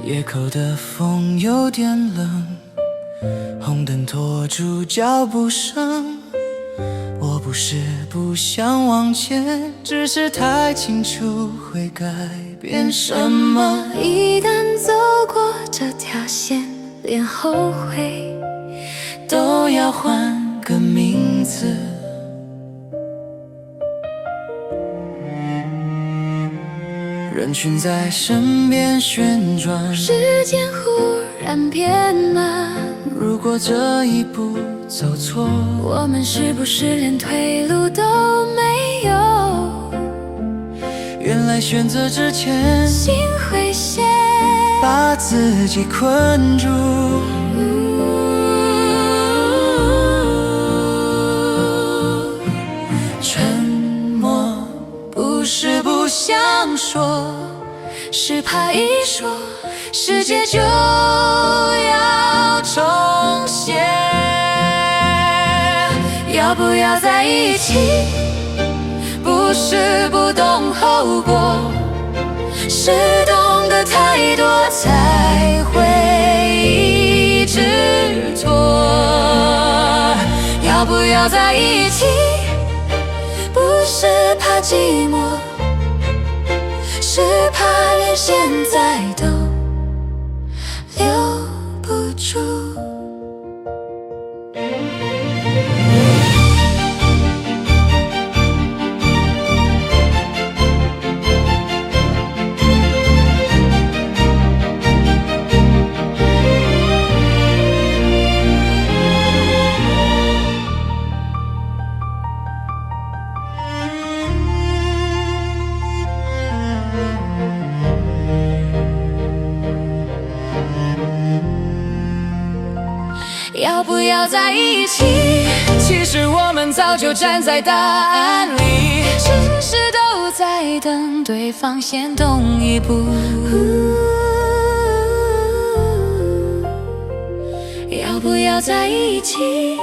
夜口的风有点冷，红灯拖住脚步声。我不是不想往前，只是太清楚会改变什么。一旦走过这条线，连后悔都要换个名字。人群在身边旋转，时间忽然变慢。如果这一步走错，我们是不是连退路都没有？原来选择之前，心会先把自己困住。沉默不是不想说，是怕一说世界就要重现。要不要在一起，不是不懂后果，是懂得太多才会一直拖。要不要在一起，不是怕寂寞，是怕连现在都留不住。要不要在一起？其实我们早就站在答案里，只是都在等对方先动一步。要不要在一起？